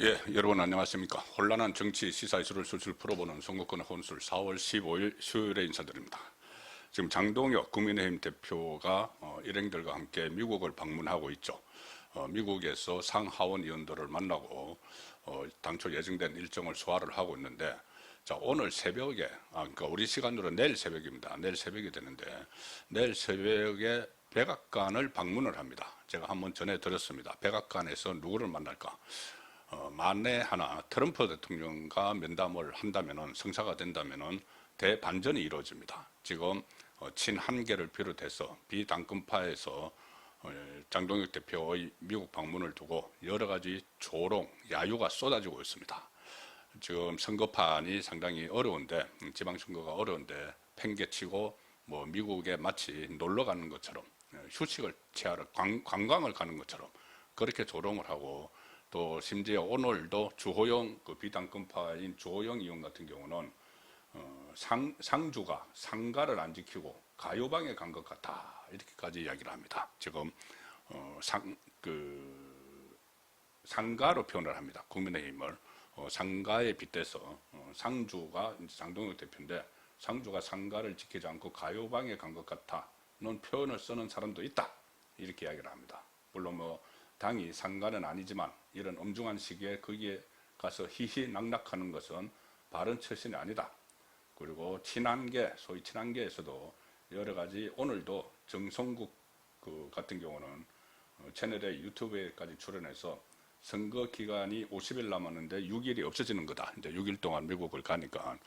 예, 여러분 안녕하십니까. 혼란한 정치 시사 이슈를 술술 풀어보는 선거권 혼술 4월 15일 수요일에 인사드립니다. 지금 장동혁 국민의힘 대표가 일행들과 함께 미국을 방문하고 있죠. 미국에서 상하원 의원들을 만나고 당초 예정된 일정을 소화를 하고 있는데, 자, 오늘 새벽에, 그러니까 우리 시간으로 내일 새벽입니다. 내일 새벽이 되는데, 내일 새벽에 백악관을 방문을 합니다. 제가 한번 전해드렸습니다. 백악관에서 누구를 만날까? 만에 하나 트럼프 대통령과 면담을 한다면은, 성사가 된다면은 대반전이 이루어집니다. 지금 친한계를 비롯해서 비당권파에서 장동혁 대표의 미국 방문을 두고 여러 가지 조롱, 야유가 쏟아지고 있습니다. 지금 선거판이 상당히 어려운데, 지방선거가 어려운데 팽개치고 미국에 마치 놀러 가는 것처럼, 휴식을 취하러 관광을 가는 것처럼 그렇게 조롱을 하고, 또 심지어 오늘도 주호영, 비당권파인 주호영 의원 같은 경우는 상주가 상가를 안 지키고 가요방에 간 것 같다, 이렇게까지 이야기를 합니다. 지금 상가로 표현을 합니다. 국민의힘을 상가에 빗대서 상주가 장동혁 대표인데, 상주가 상가를 지키지 않고 가요방에 간 것 같다는 표현을 쓰는 사람도 있다, 이렇게 이야기를 합니다. 물론 당이 상가는 아니지만 이런 엄중한 시기에 거기에 가서 희희낙낙하는 것은 바른 처신이 아니다. 그리고 친한계, 소위 친한계에서도 여러 가지, 오늘도 정성국 같은 경우는 채널의 유튜브에까지 출연해서 선거 기간이 50일 남았는데 6일이 없어지는 거다. 이제 6일 동안 미국을 가니까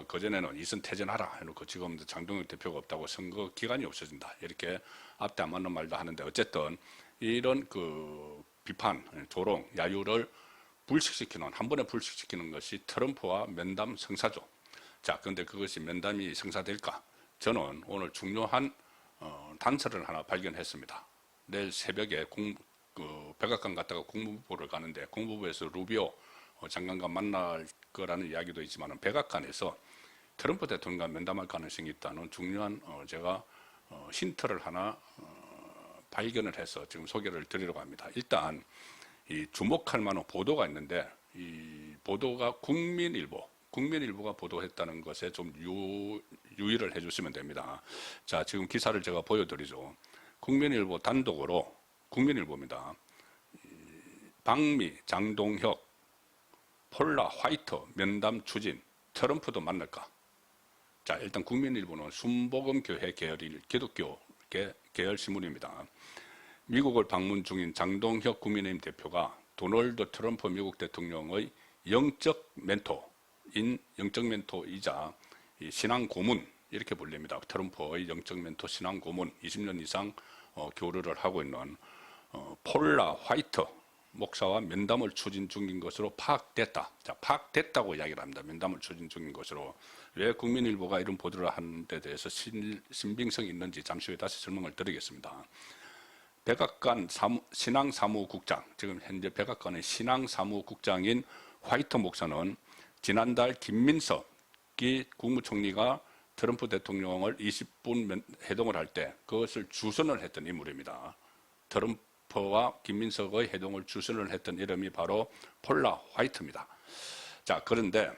그전에는 이선 퇴진하라 해놓고 지금 장동혁 대표가 없다고 선거 기간이 없어진다, 이렇게 앞대 안 맞는 말도 하는데, 어쨌든 이런 비판, 조롱, 야유를 한 번에 불식시키는 것이 트럼프와 면담 성사죠. 자, 그런데 그것이 면담이 성사될까? 저는 오늘 중요한 단서를 하나 발견했습니다. 내일 새벽에 백악관 갔다가 국무부를 가는데, 국무부에서 루비오 장관과 만날 거라는 이야기도 있지만, 백악관에서 트럼프 대통령과 면담할 가능성이 있다는 중요한 제가 힌트를 하나 발견을 해서 지금 소개를 드리려고 합니다. 일단 이 주목할 만한 보도가 있는데, 이 보도가 국민일보가 보도했다는 것에 좀 유의를 해주시면 됩니다. 자, 지금 기사를 제가 보여드리죠. 국민일보 단독으로, 국민일보입니다. 박미, 장동혁, 폴라, 화이터 면담 추진, 트럼프도 만날까? 자, 일단 국민일보는 순복음교회 계열인 기독교계 계열 신문입니다. 미국을 방문 중인 장동혁 국민의힘 대표가 도널드 트럼프 미국 대통령의 영적 멘토이자 신앙 고문, 이렇게 불립니다. 트럼프의 영적 멘토, 신앙 고문, 20년 이상 교류를 하고 있는 폴라 화이터 목사와 면담을 추진 중인 것으로 파악됐다. 자, 파악됐다고 이야기를 합니다. 면담을 추진 중인 것으로. 왜 국민일보가 이런 보도를 하는 데 대해서 신빙성이 있는지 잠시 후에 다시 설명을 드리겠습니다. 백악관 신앙사무국장, 지금 현재 백악관의 신앙사무국장인 화이터 목사는 지난달 김민석이 국무총리가 트럼프 대통령을 20분 회동을 할 때 그것을 주선을 했던 인물입니다. 트럼프와 김민석의 회동을 주선을 했던 이름이 바로 폴라 화이트입니다. 자, 그런데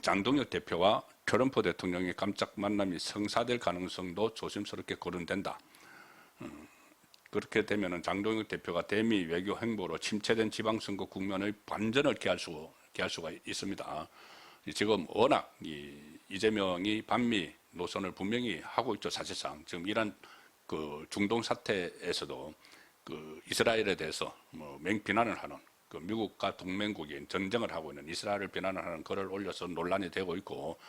장동혁 대표와 트럼프 대통령의 깜짝 만남이 성사될 가능성도 조심스럽게 거론된다. 그렇게 되면 장동혁 대표가 대미 외교 행보로 침체된 지방선거 국면의 반전을 기할 수가 있습니다. 지금 워낙 이재명이 반미 노선을 분명히 하고 있죠. 사실상 지금 이란 중동 사태에서도 이스라엘에 대해서 맹비난을 하는, 미국과 동맹국인 전쟁을 하고 있는 이스라엘을 비난을 하는 글을 올려서 논란이 되고 있고,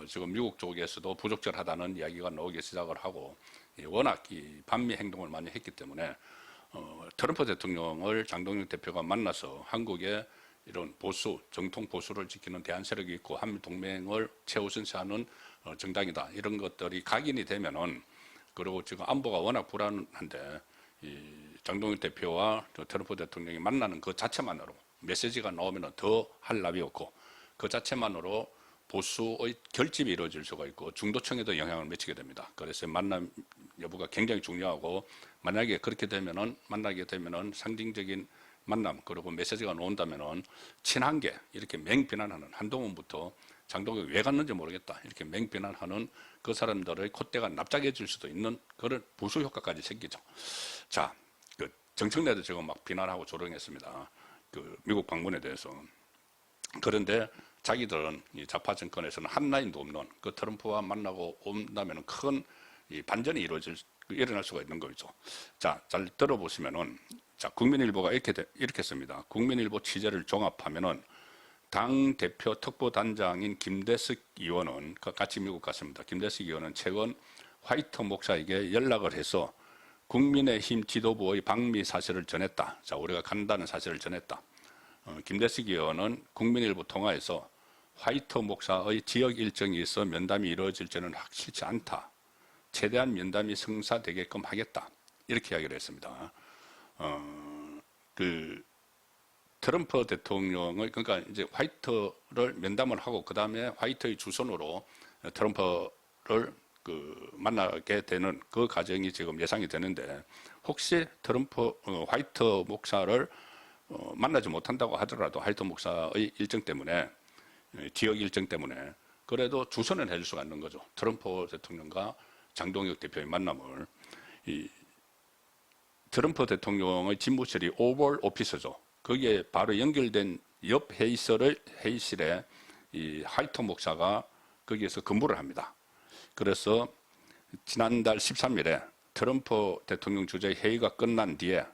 지금 미국 쪽에서도 부적절하다는 이야기가 나오기 시작을 하고, 워낙 이 반미 행동을 많이 했기 때문에 트럼프 대통령을 장동혁 대표가 만나서 한국의 이런 보수, 정통 보수를 지키는 대한 세력이 있고 한미 동맹을 최우선시하는 정당이다, 이런 것들이 각인이 되면은, 그리고 지금 안보가 워낙 불안한데 이 장동혁 대표와 트럼프 대통령이 만나는 그 자체만으로 메시지가 나오면 더 할 납이 없고, 그 자체만으로 보수의 결집이 이루어질 수가 있고 중도층에도 영향을 미치게 됩니다. 그래서 만남 여부가 굉장히 중요하고, 만나게 되면은 상징적인 만남, 그리고 메시지가 나온다면은 친한 게 이렇게 맹비난하는, 한동훈부터 장동혁이 왜 갔는지 모르겠다 이렇게 맹비난하는 그 사람들의 콧대가 납작해질 수도 있는 그런 부수 효과까지 생기죠. 자, 그 정청래도 지금 막 비난하고 조롱했습니다. 그 미국 방문에 대해서. 그런데 자기들은 이 좌파 정권에서는 한 라인도 없는 그 트럼프와 만나고 온다면 큰 이 반전이 일어날 수가 있는 거죠. 자, 잘 들어보시면은, 자, 국민일보가 이렇게 씁니다. 국민일보 취재를 종합하면은, 당 대표 특보단장인 김대식 의원은, 같이 미국 갔습니다. 김대식 의원은 최근 화이트 목사에게 연락을 해서 국민의힘 지도부의 방미 사실을 전했다. 자, 우리가 간다는 사실을 전했다. 김대식 의원은 국민일보 통화에서 화이트 목사의 지역 일정이 있어 면담이 이루어질지는 확실치 않다. 최대한 면담이 성사되게끔 하겠다. 이렇게 이야기를 했습니다. 그 트럼프 대통령의, 그러니까 이제 화이트를 면담을 하고 그 다음에 화이트의 주선으로 트럼프를 만나게 되는 그 과정이 지금 예상이 되는데, 혹시 화이트 목사를 만나지 못한다고 하더라도 화이트 목사의 일정 때문에, 지역 일정 때문에 그래도 주선을 해줄 수가 있는 거죠. 트럼프 대통령과 장동혁 대표의 만남을. 트럼프 대통령의 집무실이 오벌 오피스죠. 거기에 바로 연결된 옆 회의실에 이 화이트 목사가 거기에서 근무를 합니다. 그래서 지난달 13일에 트럼프 대통령 주재 회의가 끝난 뒤에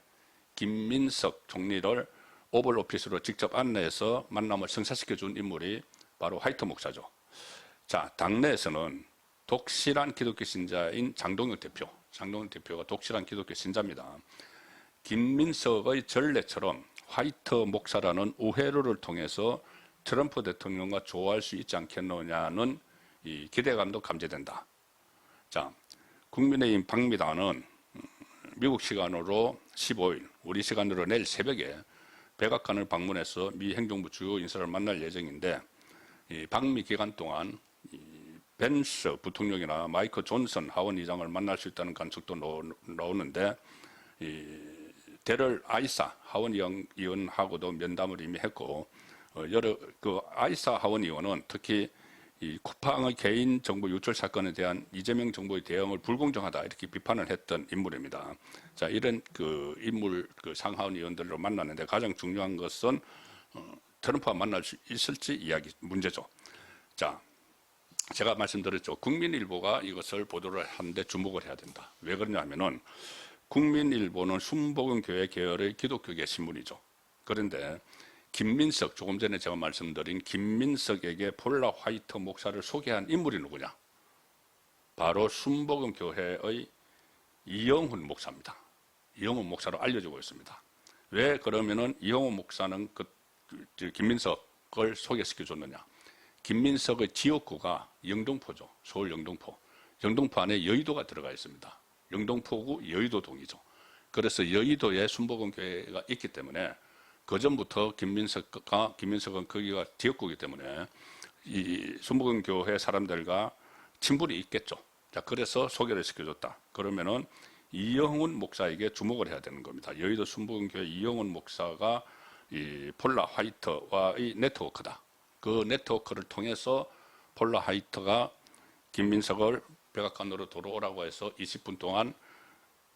김민석 총리를 오벌 오피스로 직접 안내해서 만남을 성사시켜 준 인물이 바로 화이트 목사죠. 자, 당내에서는 독실한 기독교 신자인 장동혁 대표가 독실한 기독교 신자입니다. 김민석의 전례처럼 화이트 목사라는 우회로를 통해서 트럼프 대통령과 조화할 수 있지 않겠느냐는 이 기대감도 감지된다. 자, 국민의힘 방미단은 미국 시간으로 15일, 우리 시간으로 내일 새벽에 백악관을 방문해서 미 행정부 주요 인사를 만날 예정인데, 이 방미 기간 동안 벤스 부통령이나 마이크 존슨 하원 의장을 만날 수 있다는 관측도 나오는데, 데럴 아이사 하원 의원하고도 면담을 이미 했고, 아이사 하원 의원은 특히 이 쿠팡의 개인 정보 유출 사건에 대한 이재명 정부의 대응을 불공정하다 이렇게 비판을 했던 인물입니다. 자, 이런 인물 상하원 의원들로 만났는데 가장 중요한 것은 트럼프와 만날 수 있을지 문제죠. 자, 제가 말씀드렸죠. 국민일보가 이것을 보도를 하는데 주목을 해야 된다. 왜 그러냐면은 국민일보는 순복음교회 계열의 기독교계 신문이죠. 그런데 김민석, 조금 전에 제가 말씀드린 김민석에게 폴라 화이트 목사를 소개한 인물이 누구냐? 바로 순복음교회의 이영훈 목사입니다. 이영훈 목사로 알려지고 있습니다. 왜 그러면은 이영훈 목사는 김민석을 소개시켜 줬느냐? 김민석의 지역구가 영등포죠. 서울 영등포. 영등포 안에 여의도가 들어가 있습니다. 영등포구 여의도동이죠. 그래서 여의도에 순복음교회가 있기 때문에 그전부터 김민석은 거기가 지역구이기 때문에 이 순복음교회 사람들과 친분이 있겠죠. 자, 그래서 소개를 시켜줬다. 그러면은 이영훈 목사에게 주목을 해야 되는 겁니다. 여의도 순복음교회 이영훈 목사가 이 폴라 화이트와의 네트워크다. 그 네트워크를 통해서 폴라 화이트가 김민석을 백악관으로 돌아오라고 해서 20분 동안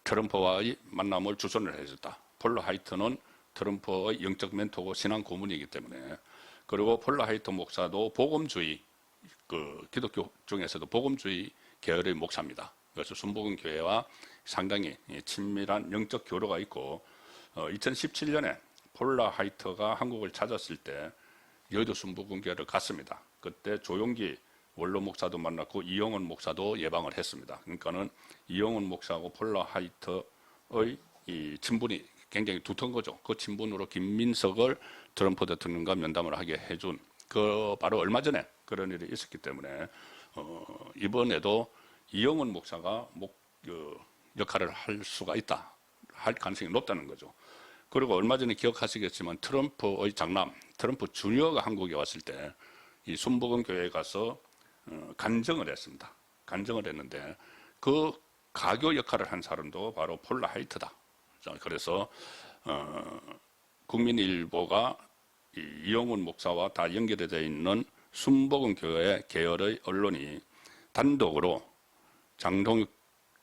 트럼프와의 만남을 주선을 해줬다. 폴라 화이트는 트럼프의 영적 멘토고 신앙 고문이기 때문에. 그리고 폴라 화이트 목사도 복음주의, 기독교 중에서도 복음주의 계열의 목사입니다. 그래서 순복음교회와 상당히 친밀한 영적 교류가 있고, 2017년에 폴라 화이트가 한국을 찾았을 때 여의도 순복음교회를 갔습니다. 그때 조용기 원로 목사도 만났고 이영훈 목사도 예방을 했습니다. 그러니까는 이영훈 목사하고 폴라 화이트의 이 친분이 굉장히 두터운 거죠. 그 친분으로 김민석을 트럼프 대통령과 면담을 하게 해준 바로 얼마 전에 그런 일이 있었기 때문에 이번에도 이영훈 목사가 역할을 할 수가 있다. 할 가능성이 높다는 거죠. 그리고 얼마 전에 기억하시겠지만 트럼프의 장남, 트럼프 주니어가 한국에 왔을 때 이 순복음교회에 가서 간증을 했습니다. 간증을 했는데 그 가교 역할을 한 사람도 바로 폴라 화이트다. 그래서 국민일보가 이영훈 목사와 다 연결되어 있는 순복음교회 계열의 언론이 단독으로 장동혁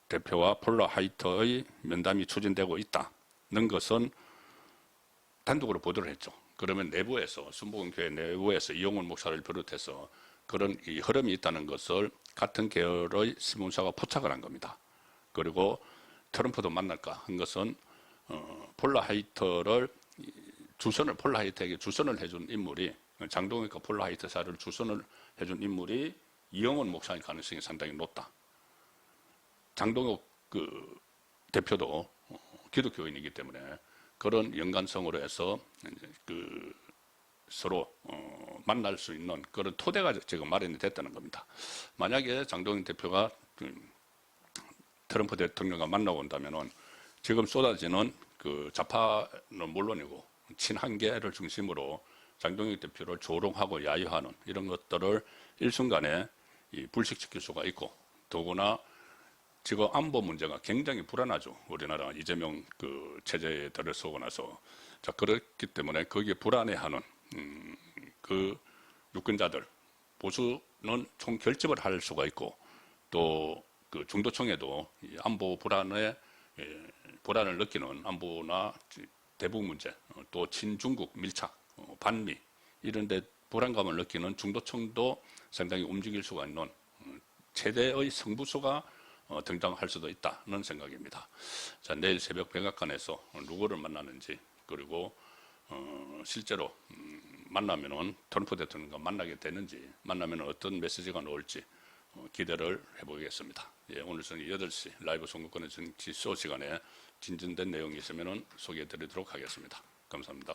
대표와 폴라 하이터의 면담이 추진되고 있다는 것은 단독으로 보도를 했죠. 그러면 내부에서 순복음교회 내부에서 이영훈 목사를 비롯해서 그런 이 흐름이 있다는 것을 같은 계열의 신문사가 포착을 한 겁니다. 그리고 트럼프도 만날까 한 것은 폴라 하이터를 폴라 하이터에게 주선을 해준 인물이 장동혁과 폴라 하이터 사를 주선을 해준 인물이 이영훈 목사일 가능성이 상당히 높다. 장동혁 대표도 기독교인이기 때문에 그런 연관성으로 해서 서로 만날 수 있는 그런 토대가 지금 마련이 됐다는 겁니다. 만약에 장동혁 대표가 트럼프 대통령과 만나고 온다면은 지금 쏟아지는 좌파는 물론이고 친한계를 중심으로 장동혁 대표를 조롱하고 야유하는 이런 것들을 일순간에 불식시킬 수가 있고, 더구나 지금 안보 문제가 굉장히 불안하죠. 우리나라 이재명 체제에 들어서고 나서. 자, 그렇기 때문에 거기에 불안해하는 그 유권자들, 보수는 총 결집을 할 수가 있고, 또 중도층에도 안보 불안을 느끼는 안보나 대북 문제, 또 친중국 밀착, 반미 이런 데 불안감을 느끼는 중도층도 상당히 움직일 수가 있는 최대의 성부수가 등장할 수도 있다는 생각입니다. 자, 내일 새벽 백악관에서 누구를 만나는지, 그리고 실제로 만나면은 트럼프 대통령과 만나게 되는지, 만나면 어떤 메시지가 나올지 기대를 해보겠습니다. 예, 오늘 저는 8시 라이브 선거권의 정치 쇼 시간에 진전된 내용이 있으면 소개해 드리도록 하겠습니다. 감사합니다.